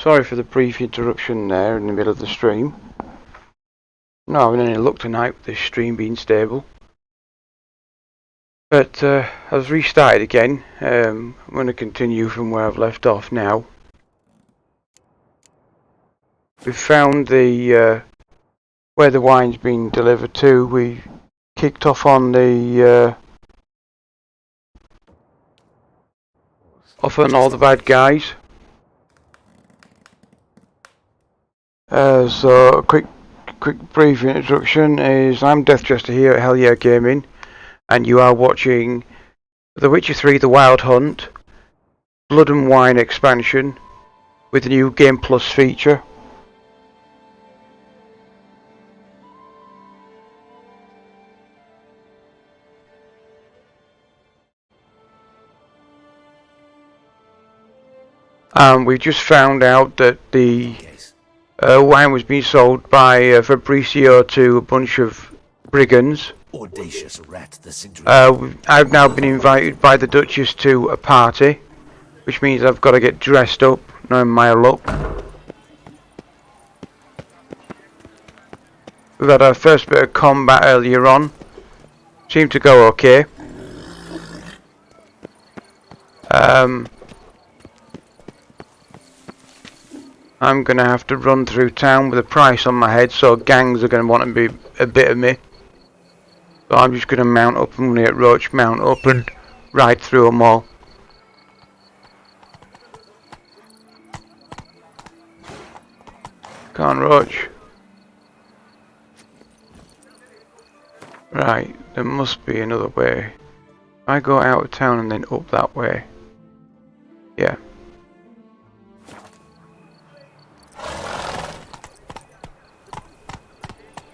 Sorry for the brief interruption there in the middle of the stream. Not having any luck tonight with this stream being stable. But I've restarted again. I'm going to continue from where I've left off now. We've found the where the wine's been delivered to. We kicked off on the off on all the bad guys. So a quick brief introduction is I'm Death Jester here at Hyel Yeh Gaming, and you are watching The Witcher 3: The Wild Hunt Blood and Wine expansion with the new Game Plus feature. We just found out that the wine was being sold by Fabricio to a bunch of brigands. Audacious rat, I've now been invited by the Duchess to a party, which means I've got to get dressed up, knowing my luck. We've had our first bit of combat earlier on. Seemed to go okay. I'm going to have to run through town with a price on my head, so gangs are going to want to be a bit of me. So I'm just going to mount up. I'm going to get Roach, mount up and ride through them all. Come on, Roach. Right, there must be another way. I go out of town and then up that way. Yeah.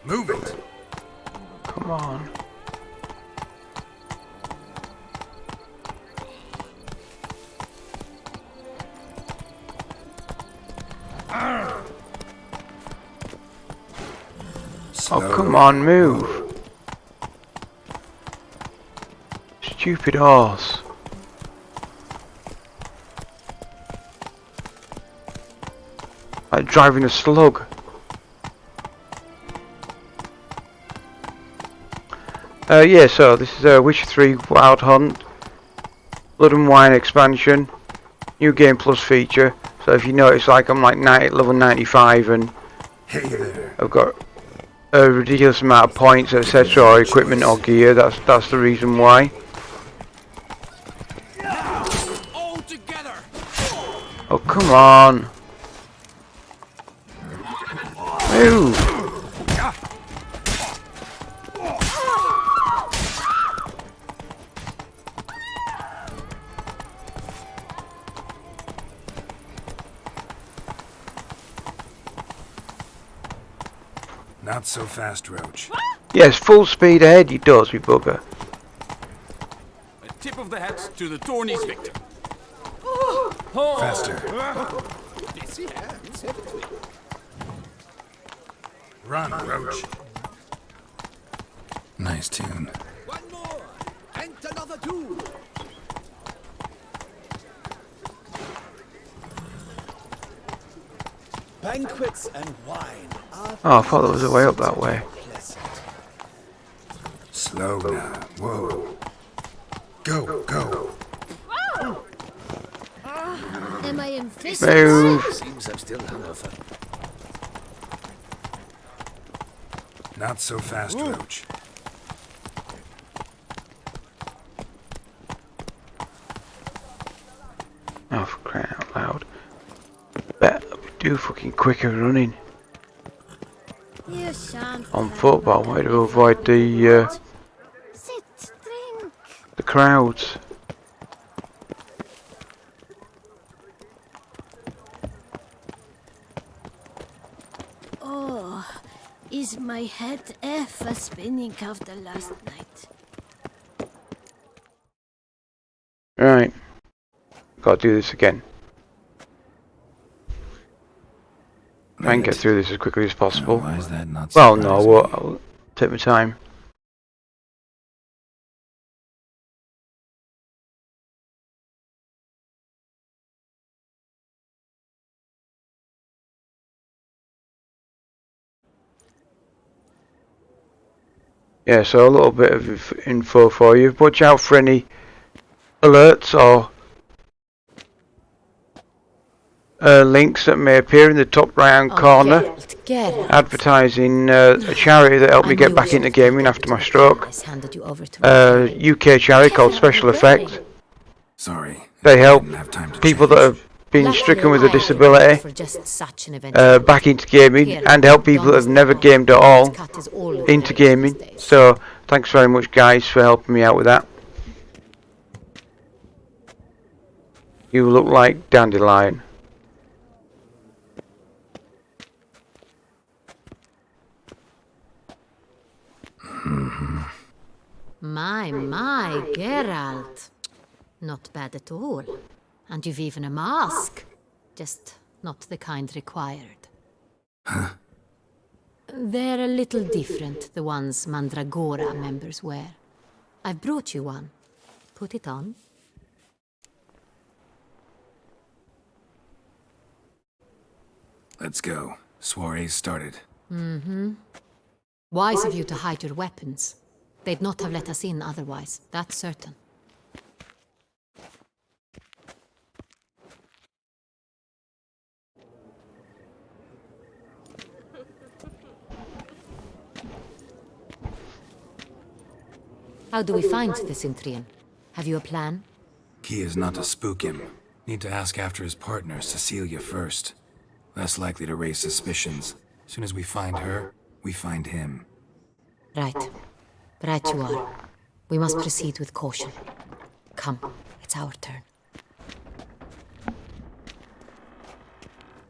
Move it. Come on. Oh, come on, move. Stupid horse. Like driving a slug. Yeah, so this is Witcher 3 Wild Hunt Blood and Wine expansion, new Game Plus feature. So if you notice, like I'm like level 95 and Hey there. I've got a ridiculous amount of points, etc., or equipment or gear. That's the reason why. All together. Oh, come on. Move. Not so fast, Roach. Yes, full speed ahead, you dorsey bugger. A tip of the hat to the Tourney's victor. Faster. Run, Roach. Nice tune. One more, and another two. Banquets and wine are Oh, I thought there was a way up that way. pleasant. Slow now. Whoa. Go, go. Am I in Move. Seems I'm still hungover. Not so fast, Roach. Oh, for crying out loud. Bet we do fucking quicker running You shan't on have foot, but I my wanted to avoid the Sit, drink. crowds. Oh, is my head ever spinning after last night? Right, gotta do this again. Try and get through this as quickly as possible. Why is that not Well, no, surprising? I'll take my time. Yeah, so a little bit of info for you. Watch out for any alerts or links that may appear in the top right hand corner advertising a charity that helped me get back into gaming after my stroke. UK charity called Special Effects. Sorry, They help didn't have time to people that change. have been stricken with a disability back into gaming, and help people that have never gamed at all into gaming. So thanks very much guys for helping me out with that. You look like Dandelion. My, Geralt. Not bad at all. And you've even a mask. Just not the kind required. Huh? They're a little different, the ones Mandragora members wear. I've brought you one. Put it on. Let's go. Soiree's started. Wise of you to hide your weapons. They'd not have let us in otherwise, that's certain. How do we find the Cintrian? Have you a plan? Key is not to spook him. Need to ask after his partner, Cecilia, first. Less likely to raise suspicions. As soon as we find her, we find him. Right. Right you are. We must proceed with caution. Come, it's our turn.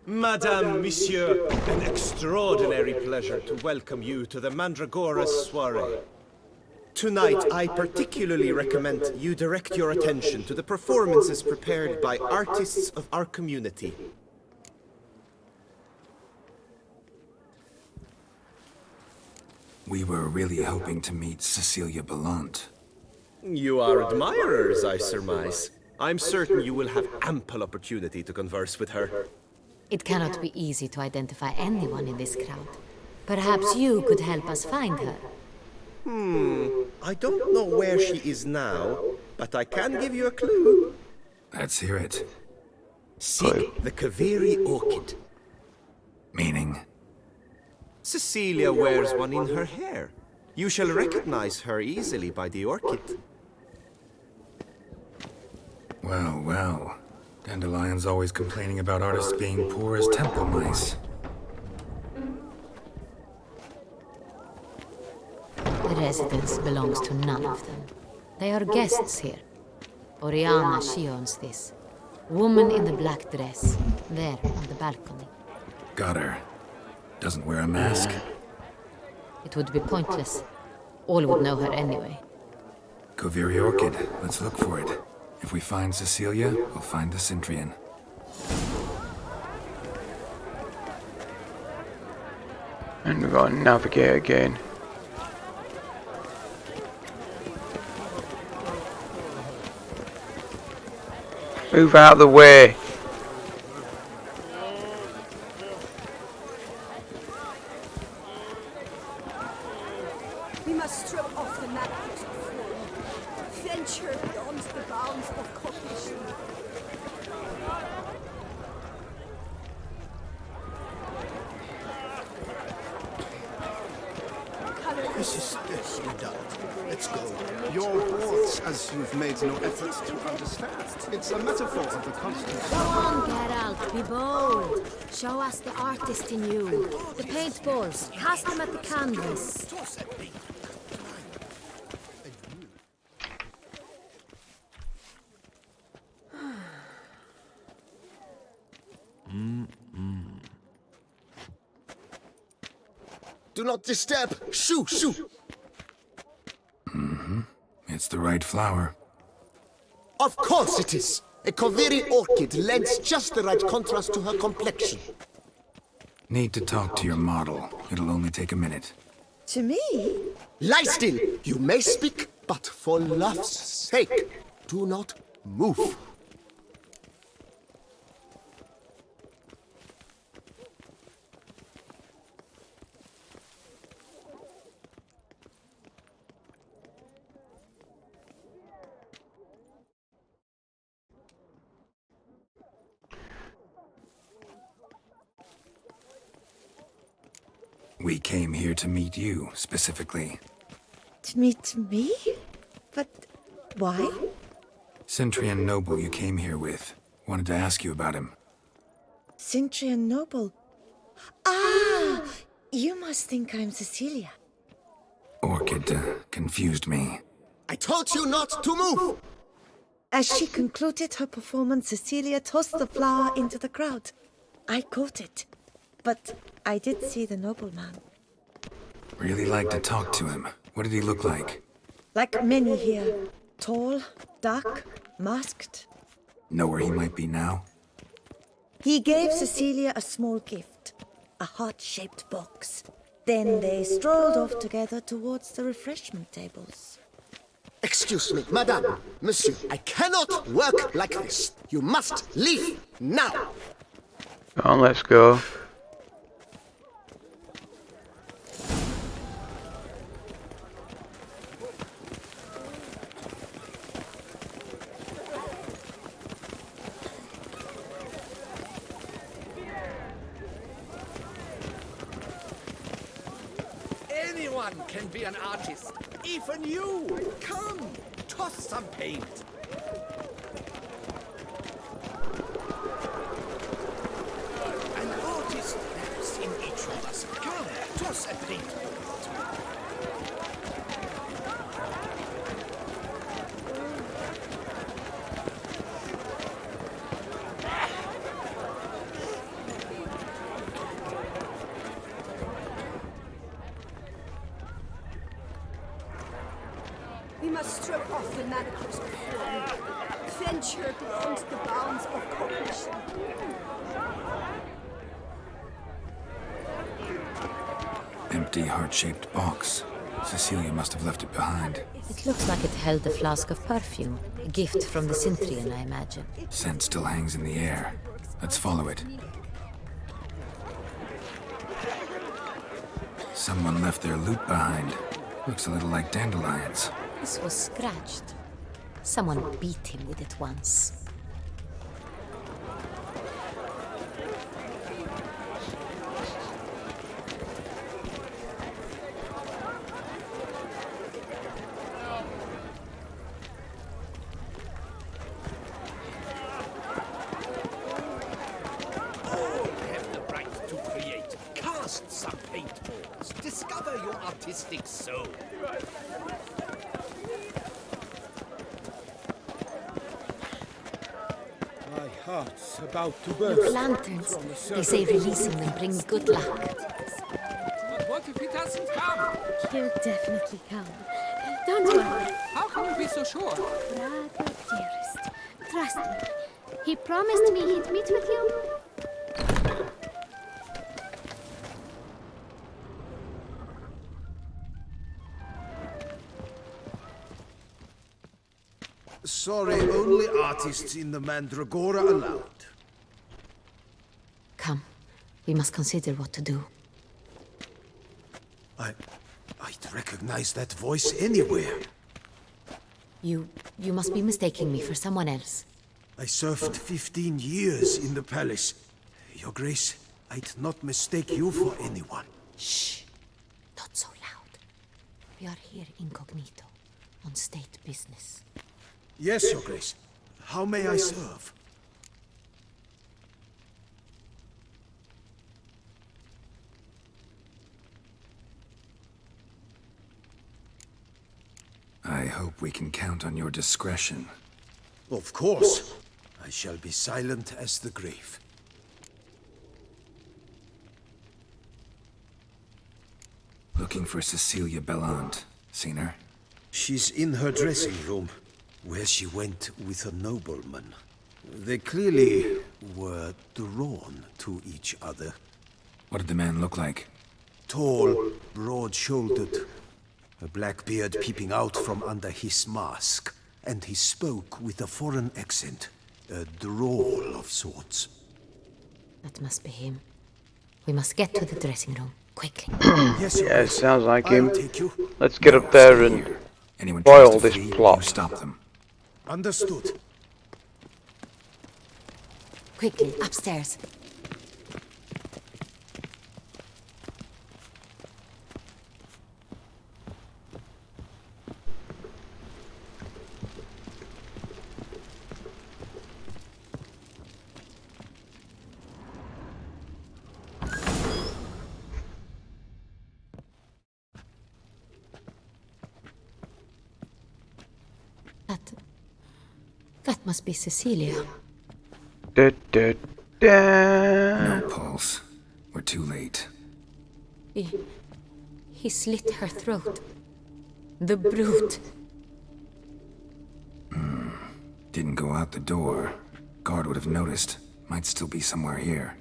Madame, Monsieur, an extraordinary pleasure to welcome you to the Mandragora soiree. Tonight, I particularly recommend you direct your attention to the performances prepared by artists of our community. We were really hoping to meet Cecilia Belant. You are admirers, I surmise. I'm certain you will have ample opportunity to converse with her. It cannot be easy to identify anyone in this crowd. Perhaps you could help us find her. I don't know where she is now, but I can give you a clue. Let's hear it. Seek the Kaveri orchid. Meaning? Cecilia wears one in her hair. You shall recognize her easily by the orchid. Well, well. Dandelion's always complaining about artists being poor as temple mice. The residence belongs to none of them. They are guests here. Oriana, she owns this. Woman in the black dress, there on the balcony. Got her. Doesn't wear a mask. It would be pointless. All would know her anyway. Kaveri orchid. Let's look for it. If we find Cecilia, we'll find the Cintrian. And we've got to navigate again. Move out of the way. We must strip off the madness of form. Venture beyond the bounds of cognition. This is this, you don't. Let's go. Your thoughts, as you've made no effort to understand. It's a metaphor of the constant. Go on, Geralt, be bold. Show us the artist in you. The paintballs, cast them at the canvas. Do not disturb! Shoo! Shoo! It's the right flower. Of course it is! A Kaveri orchid lends just the right contrast to her complexion. Need to talk to your model. It'll only take a minute. To me? Lie still! You may speak, but for love's sake, do not move. We came here to meet you, specifically. To meet me? But why? Centrian noble you came here with. Wanted to ask you about him. Cintrian Noble. Ah! You must think I'm Cecilia. Orchid confused me. I told you not to move! As she concluded her performance, Cecilia tossed the flower into the crowd. I caught it, but I did see the nobleman. Really like to talk to him. What did he look like? Like many here. Tall, dark, masked. Know where he might be now? He gave Cecilia a small gift, a heart-shaped box. Then they strolled off together towards the refreshment tables. Excuse me, madame, monsieur, I cannot work like this. You must leave now. Come on, let's go. Anyone can be an artist. Even you. Come, toss some paint. An artist lives in each of us. Come, toss a paint. We must strip off the manacles of form. Venture beyond the bounds of cognition. Empty heart-shaped box. Cecilia must have left it behind. It looks like it held a flask of perfume. A gift from the Cintrian, I imagine. Scent still hangs in the air. Let's follow it. Someone left their loot behind. Looks a little like dandelions. This was scratched. Someone beat him with it once. All have the right to create. Cast some paintballs. Discover your artistic soul. My heart's about to Look, burst. lanterns. They say releasing them brings good luck. But what if he doesn't come? He'll definitely come. Don't worry, How can you be so sure? brother dearest. Trust me. He promised me he'd meet with you. Sorry, only artists in the Mandragora allowed. Come. We must consider what to do. I'd recognize that voice anywhere. You must be mistaking me for someone else. I served 15 years in the palace. Your Grace, I'd not mistake you for anyone. Shh. Not so loud. We are here incognito, on state business. Yes, Your Grace. How may I serve? I hope we can count on your discretion. Of course. I shall be silent as the grave. Looking for Cecilia Bellant. Seen her? She's in her dressing room, where she went with a nobleman. They clearly were drawn to each other. What did the man look like? Tall, broad-shouldered, a black beard peeping out from under his mask, and he spoke with a foreign accent, a drawl of sorts. That must be him. We must get to the dressing room, quickly. Yes, Your Yeah, it Grace. sounds like I'll him. take you. Let's get up there and Anyone foil tries to this flee, plot. you stop them. Understood. Quickly, upstairs. That must be Cecilia. Da, da, da. No pulse. We're too late. He slit her throat. The brute. Didn't go out the door. Guard would have noticed. Might still be somewhere here.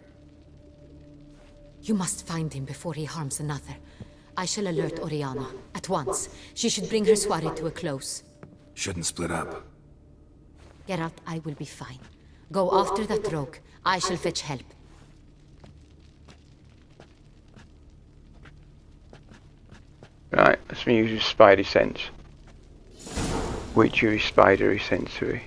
You must find him before he harms another. I shall alert Oriana at once. She should bring her soirée to a close. Shouldn't split up. Geralt, I will be fine. Go after that rogue. I shall fetch help. Right, let's use his spidey sense. Witchery, spidery, sensory.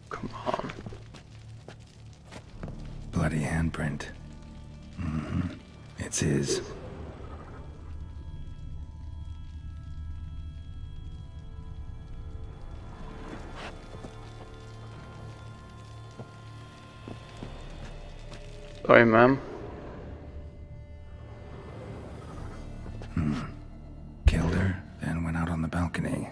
Come on. Bloody handprint. It's his. Sorry, ma'am. Killed her, then went out on the balcony.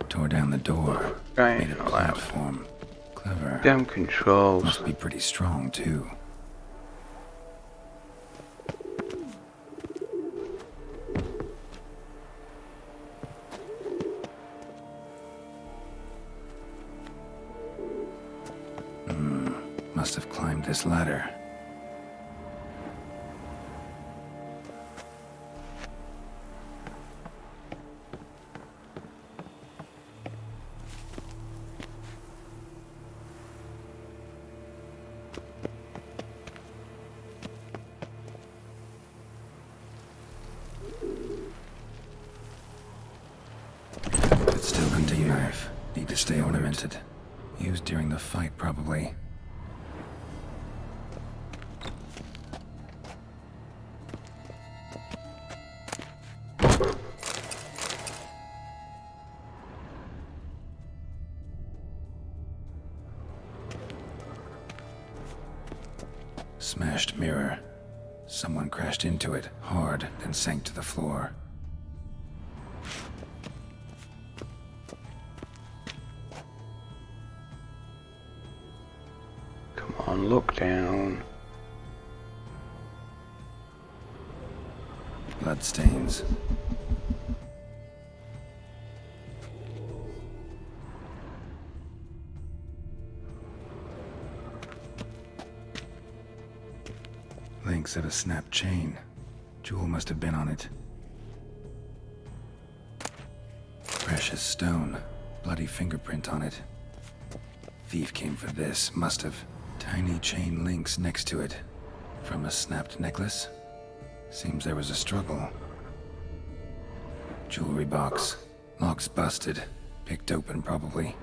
Tore down the door. Right, Made a all that. platform. Clever. Damn controls. Must be pretty strong, too. Must have climbed this ladder. But still continue knife. Need to stay ornamented. Used during the fight, probably. Smashed mirror. Someone crashed into it, hard, then sank to the floor. Come on, look down. Bloodstains. Links of a snapped chain. Jewel must have been on it. Precious stone. Bloody fingerprint on it. Thief came for this, must have. Tiny chain links next to it. From a snapped necklace? Seems there was a struggle. Jewelry box. Lock's busted. Picked open, probably.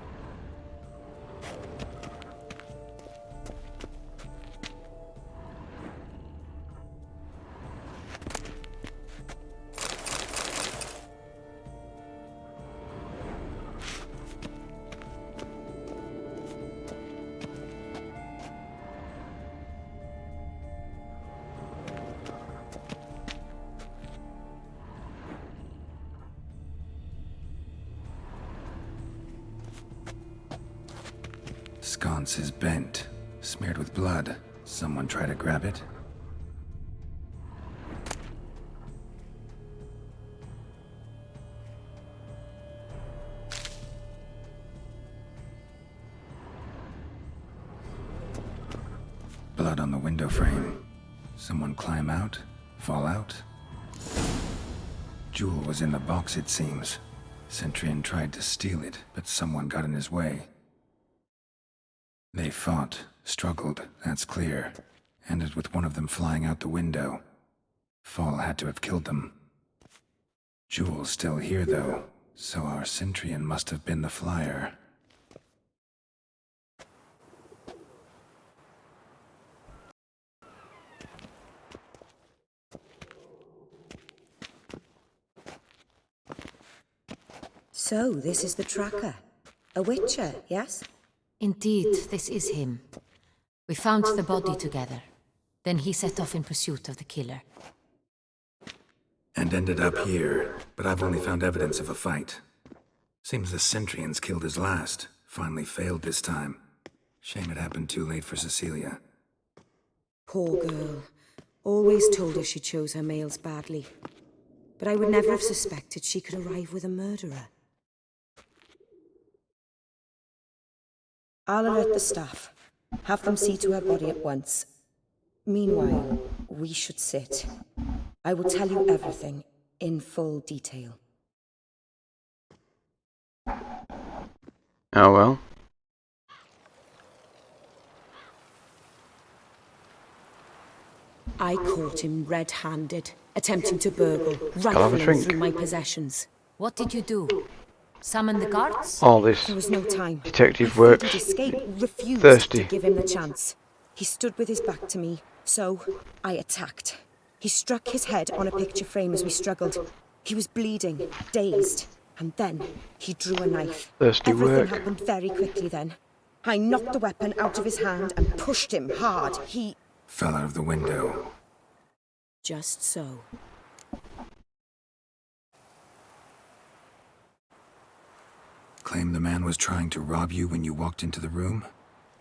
Sconce is bent, smeared with blood. Someone try to grab it? Blood on the window frame. Someone climb out? Fall out? Jewel was in the box, it seems. Centurion tried to steal it, but someone got in his way. They fought, struggled, that's clear. Ended with one of them flying out the window. Fall had to have killed them. Jewel's still here, though, so our Centurion must have been the flyer. So, this is the tracker. A witcher, yes? Indeed, this is him. We found the body together. Then he set off in pursuit of the killer. And ended up here, but I've only found evidence of a fight. Seems the Centrians killed his last. Finally failed this time. Shame it happened too late for Cecilia. Poor girl. Always told her she chose her males badly. But I would never have suspected she could arrive with a murderer. I'll alert the staff. Have them see to her body at once. Meanwhile, we should sit. I will tell you everything, in full detail. Oh well. I caught him red-handed, attempting to burgle, have a rifling drink. through my possessions. What did you do? Summon the guards? All this There was no time. detective I work. figured escape, refused Thirsty. to give him the chance. He stood with his back to me, so I attacked. He struck his head on a picture frame as we struggled. He was bleeding, dazed, and then he drew a knife. Thirsty Everything work. happened very quickly then. I knocked the weapon out of his hand and pushed him hard. He... Fell out of the window. Just so. Claim the man was trying to rob you when you walked into the room?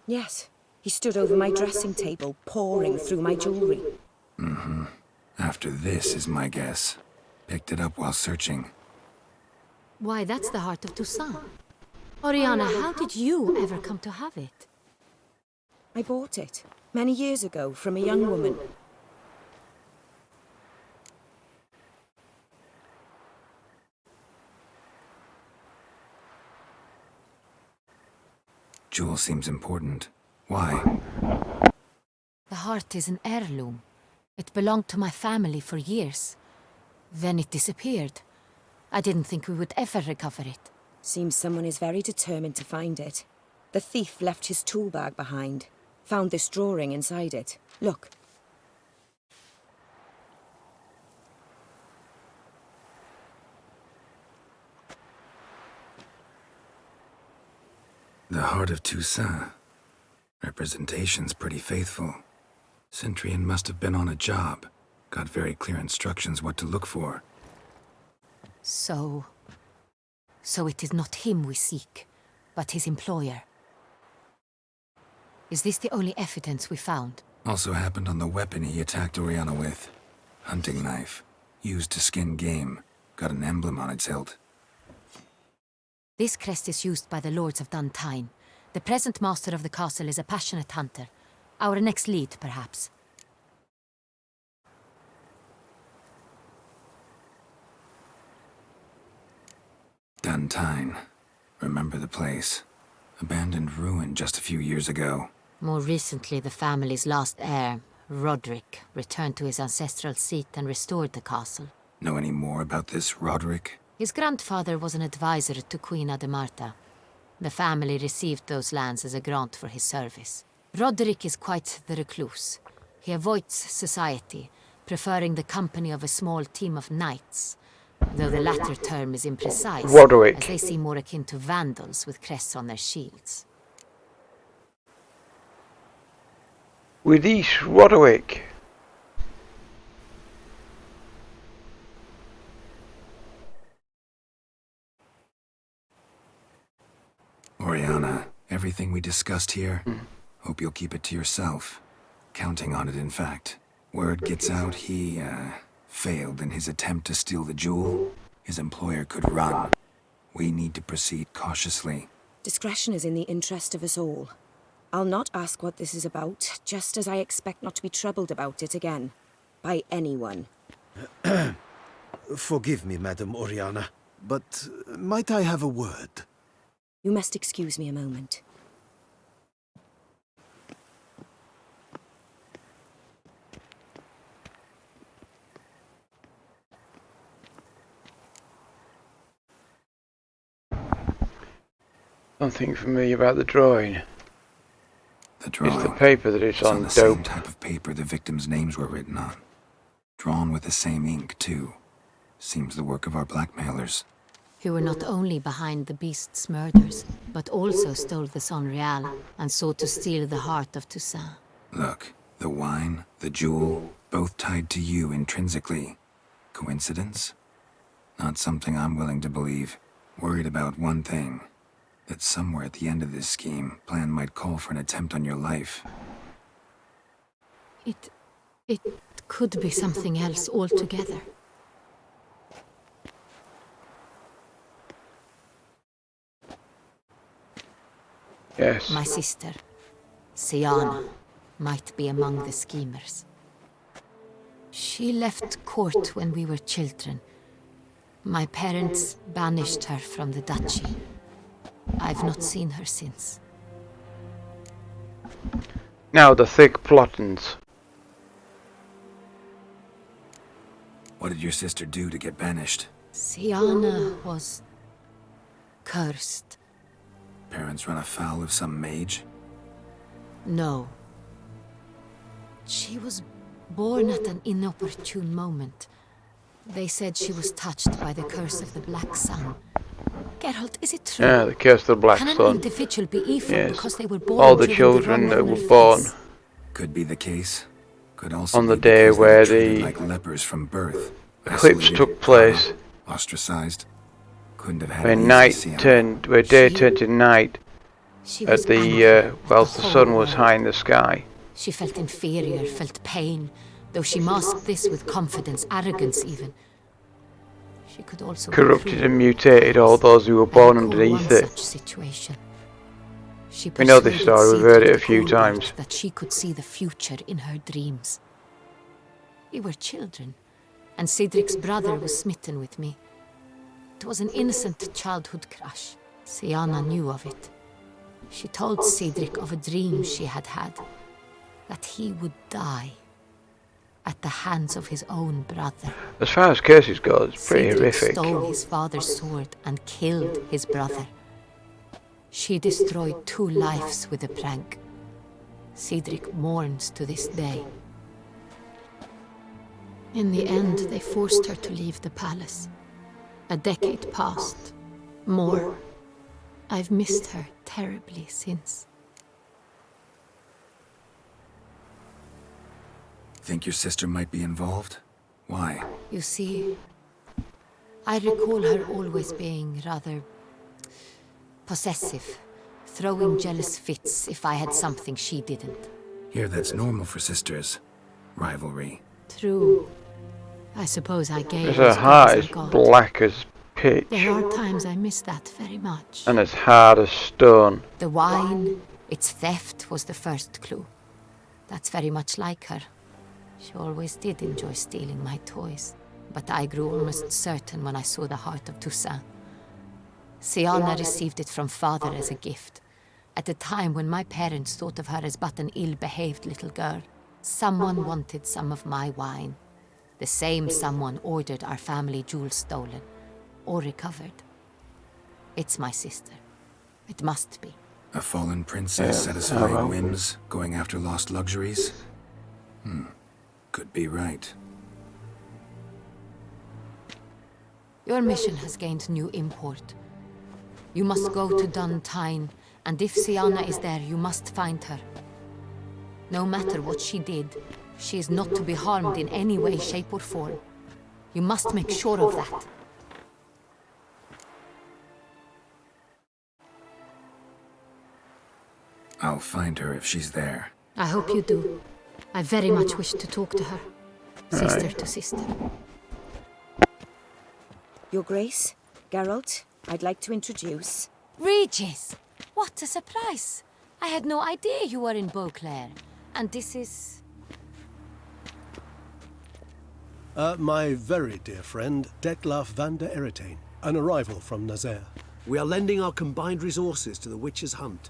Yes. He stood over my dressing table, pouring through my jewelry. Mm-hmm. After this is my guess. Picked it up while searching. Why, that's the heart of Toussaint. Oriana, how did you ever come to have it? I bought it, many years ago, from a young woman. Jewel seems important. Why? The heart is an heirloom. It belonged to my family for years. Then it disappeared. I didn't think we would ever recover it. Seems someone is very determined to find it. The thief left his tool bag behind. Found this drawing inside it. Look. The Heart of Toussaint. Representation's pretty faithful. Centurion must have been on a job. Got very clear instructions what to look for. So it is not him we seek, but his employer. Is this the only evidence we found? Also happened on the weapon he attacked Oriana with. Hunting knife. Used to skin game. Got an emblem on its hilt. This crest is used by the Lords of Duntine. The present master of the castle is a passionate hunter. Our next lead, perhaps. Duntine. Remember the place. Abandoned ruin just a few years ago. More recently, the family's last heir, Roderick, returned to his ancestral seat and restored the castle. Know any more about this Roderick? His grandfather was an advisor to Queen Ademarta. The family received those lands as a grant for his service. Roderick is quite the recluse. He avoids society, preferring the company of a small team of knights, though the latter term is imprecise, Roderick. as they seem more akin to vandals with crests on their shields. With East Roderick. Oriana, everything we discussed here, hope you'll keep it to yourself. Counting on it, in fact. Word gets out he, failed in his attempt to steal the jewel. His employer could run. We need to proceed cautiously. Discretion is in the interest of us all. I'll not ask what this is about, just as I expect not to be troubled about it again. By anyone. Forgive me, Madam Oriana, but might I have a word? You must excuse me a moment. Something for me about the drawing. The drawing. It's the paper that it's on the same dope. type of paper the victims' names were written on. Drawn with the same ink, too. Seems the work of our blackmailers. who were not only behind the beast's murders, but also stole the Son Real and sought to steal the heart of Toussaint. Look, the wine, the jewel, both tied to you intrinsically. Coincidence? Not something I'm willing to believe. Worried about one thing. That somewhere at the end of this scheme, plan might call for an attempt on your life. It could be something else altogether. Yes. My sister, Siana, might be among the schemers. She left court when we were children. My parents banished her from the duchy. I've not seen her since. Now the thick plottings. What did your sister do to get banished? Siana was cursed. Parents run afoul of some mage? No. She was born at an inopportune moment. They said she was touched by the curse of the Black Sun. Geralt, is it true? Yeah, the curse of the Black Can Sun. an individual be evil Yes. because they were born All the driven children with that one were on born their face? Could be the case. Could also on the be day because they where were treated the like lepers from birth. eclipse Isolated, took place. caught up, ostracized. Couldn't have had Where it easy, night Sienna. turned, where day turned to night. She At was the angry whilst at the whole sun was world. high in the sky. She felt inferior, felt pain, though she masked this with confidence, arrogance even. She could also be Corrupted cruel. and mutated all those who were born I recall underneath one it. such situation. She We know this persuaded story, we've heard Cedric it a the few Coolbeard times. that she could see the future in her dreams. We were children, and Cedric's brother was smitten with me. It was an innocent childhood crush. Siana knew of it. She told Cedric of a dream she had had, that he would die at the hands of his own brother. As far as curses go, it's pretty Cedric horrific. stole his father's sword and killed his brother. She destroyed 2 lives with a prank. Cedric mourns to this day. In the end, they forced her to leave the palace. A decade passed. More. I've missed her terribly since. Think your sister might be involved? Why? You see, I recall her always being rather possessive, throwing jealous fits if I had something she didn't. Here, that's normal for sisters. Rivalry. True. I suppose I gave Her as heart good is as I got. black as pitch There are times I miss that very much. and as hard as stone. The wine, its theft was the first clue. That's very much like her. She always did enjoy stealing my toys, but I grew almost certain when I saw the heart of Toussaint. Siana received it from father as a gift. At a time when my parents thought of her as but an ill-behaved little girl, someone wanted some of my wine. The same someone ordered our family jewels stolen, or recovered. It's my sister. It must be. A fallen princess satisfying whims, going after lost luxuries? Could be right. Your mission has gained new import. You must go to Dun Tyne, and if Siana is there, you must find her. No matter what she did, she is not to be harmed in any way, shape, or form. You must make sure of that. I'll find her if she's there. I hope you do. I very much wish to talk to her. Sister to sister. Your Grace, Geralt, I'd like to introduce... Regis! What a surprise! I had no idea you were in Beauclair. And this is... My very dear friend, Detlaf van der Eretain, an arrival from Nazaire. We are lending our combined resources to the Witch's Hunt.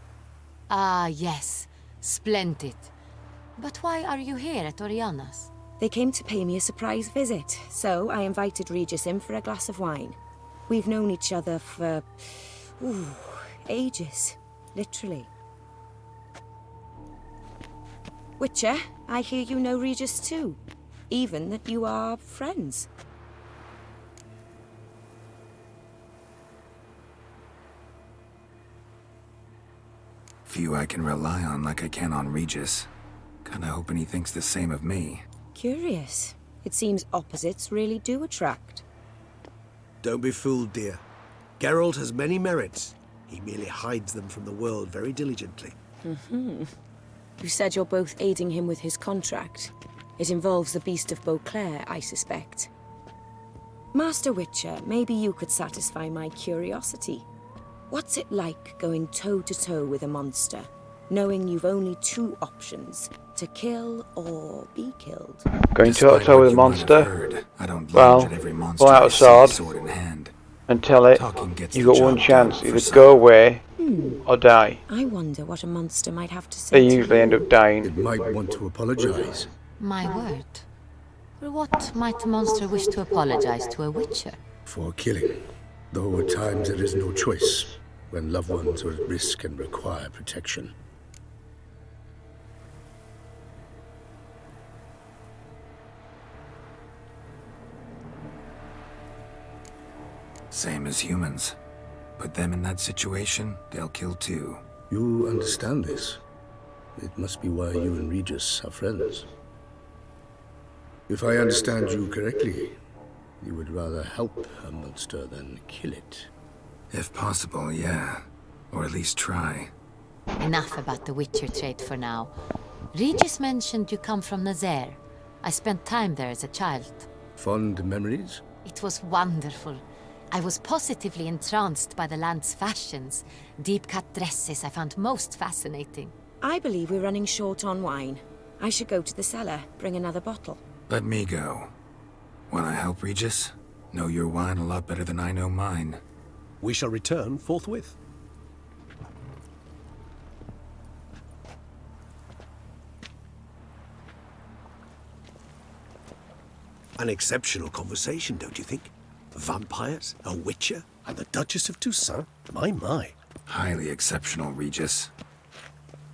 Ah, yes. Splendid. But why are you here at Oriana's? They came to pay me a surprise visit, so I invited Regis in for a glass of wine. We've known each other for... ages. Literally. Witcher, I hear you know Regis too. Even that you are friends. few I can rely on like I can on Regis. Kinda hoping he thinks the same of me. Curious. It seems opposites really do attract. Don't be fooled, dear. Geralt has many merits. He merely hides them from the world very diligently. You said you're both aiding him with his contract. It involves the Beast of Beauclair, I suspect. Master Witcher, maybe you could satisfy my curiosity. What's it like going toe-to-toe with a monster, knowing you've only two options, to kill or be killed? Going Despite toe-to-toe what with a you might have monster? heard, I don't Well, lunge at every monster pull out I a see, sword sword in hand. and tell it Talking gets you've the got one job chance, done for either some. go away or die. I wonder what a monster might have to They say to usually you. end up dying. It might want to apologize. My word. For what might a monster wish to apologize to a witcher? For killing. Though at times there is no choice, when loved ones are at risk and require protection. Same as humans. Put them in that situation, they'll kill too. You understand this. It must be why you and Regis are friends. If I understand you correctly, you would rather help a monster than kill it. If possible, yeah. Or at least try. Enough about the witcher trait for now. Regis mentioned you come from Nazaire. I spent time there as a child. Fond memories? It was wonderful. I was positively entranced by the land's fashions. Deep-cut dresses I found most fascinating. I believe we're running short on wine. I should go to the cellar, bring another bottle. Let me go. Wanna help, Regis? Know your wine a lot better than I know mine. We shall return forthwith. An exceptional conversation, don't you think? Vampires, a witcher, And the Duchess of Toussaint? My. Highly exceptional, Regis.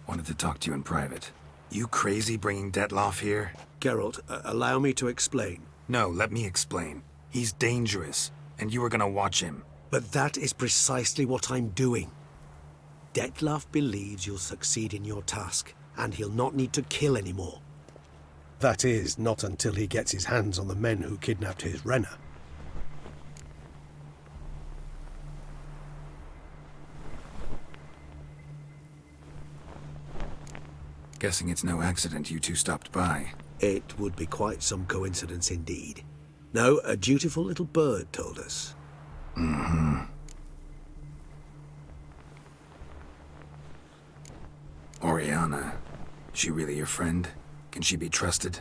Wanted to talk to you in private. You crazy bringing Detloff here? Geralt, allow me to explain. No, let me explain. He's dangerous, and you are gonna watch him. But that is precisely what I'm doing. Detloff believes you'll succeed in your task, and he'll not need to kill anymore. That is, not until he gets his hands on the men who kidnapped his Renner. Guessing it's no accident you two stopped by. It would be quite some coincidence indeed. No, a dutiful little bird told us. Oriana. She really your friend? Can she be trusted?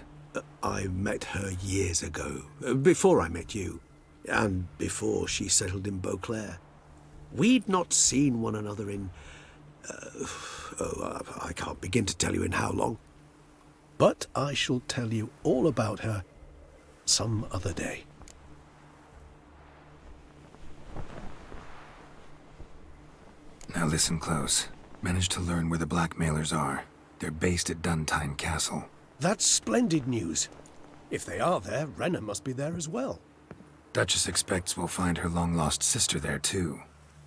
I met her years ago, before I met you, and before she settled in Beauclair. We'd not seen one another in... I can't begin to tell you in how long. But I shall tell you all about her some other day. Now listen close. Managed to learn where the blackmailers are. They're based at Duntine Castle. That's splendid news. If they are there, Renner must be there as well. Duchess expects we'll find her long-lost sister there too.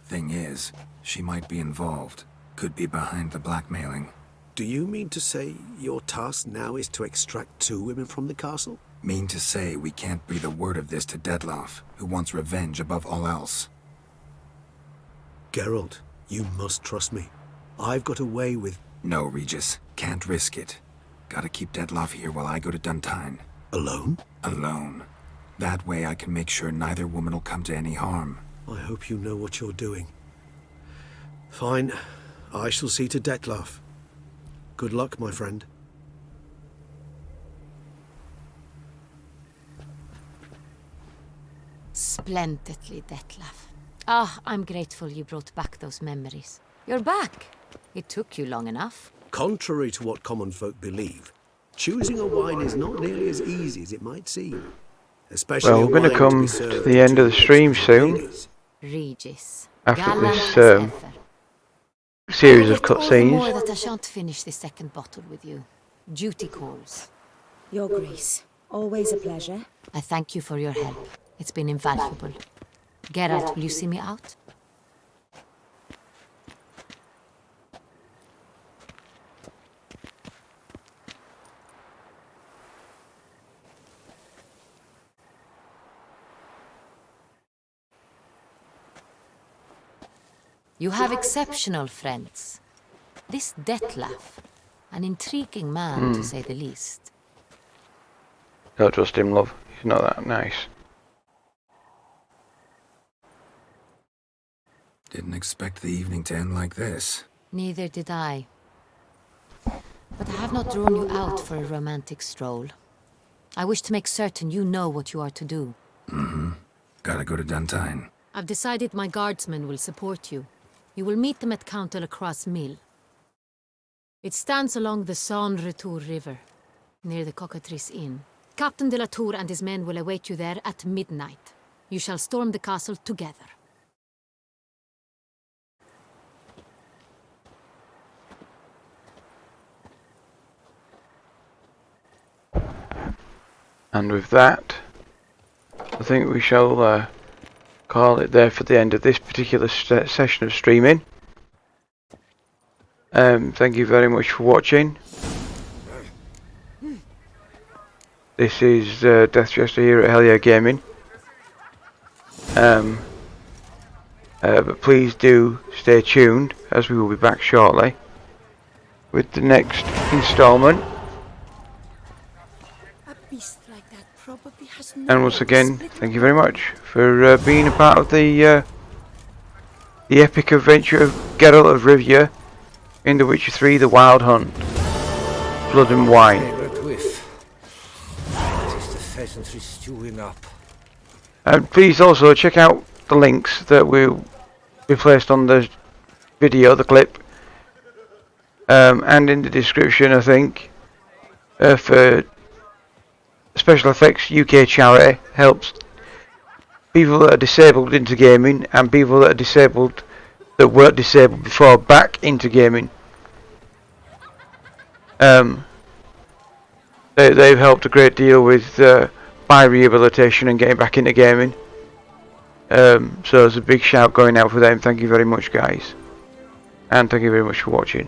Thing is, she might be involved. Could be behind the blackmailing. Do you mean to say your task now is to extract 2 women from the castle? Mean to say we can't breathe a word of this to Detloff, who wants revenge above all else. Geralt, you must trust me. I've got a way with... No, Regis. Can't risk it. Gotta keep Detloff here while I go to Duntine. Alone? Alone. That way I can make sure neither woman will come to any harm. I hope you know what you're doing. Fine. I shall see to Detloff. Good luck, my friend. Splendidly, Detlaff. Ah, I'm grateful you brought back those memories. You're back. It took you long enough. Contrary to what common folk believe, choosing a wine is not nearly as easy as it might seem. Especially Well, we're going to come to the end of the stream soon. Regis. After Gallant this as ever. series of I regret all the more cutscenes. that I shan't finish this second bottle with you. Duty calls. Your Grace, always a pleasure. I thank you for your help. It's been invaluable. Geralt, will you see me out? You have exceptional friends. This Detlef, an intriguing man to say the least. Don't trust him, love. He's not that nice. Didn't expect the evening to end like this. Neither did I. But I have not drawn you out for a romantic stroll. I wish to make certain you know what you are to do. Mm-hmm. Gotta go to Duntine. I've decided my guardsmen will support you. You will meet them at Count de la Croix's mill. It stands along the Saône Retour River, near the Cockatrice Inn. Captain de la Tour and his men will await you there at midnight. You shall storm the castle together. And with that, I think we shall call it there for the end of this particular session of streaming. Thank you very much for watching. This is Death Jester here at Hyel Yeh Gaming. But please do stay tuned, as we will be back shortly with the next instalment. And once again, thank you very much for being a part of the epic adventure of Geralt of Rivia in The Witcher 3: The Wild Hunt. Blood and Wine. And please also check out the links that will be placed on the video, the clip, and in the description, I think, for Special Effects UK charity. Helps people that are disabled into gaming and people that are disabled, that weren't disabled before, back into gaming. They've helped a great deal with my rehabilitation and getting back into gaming. So there's a big shout going out for them. Thank you very much, guys, and thank you very much for watching.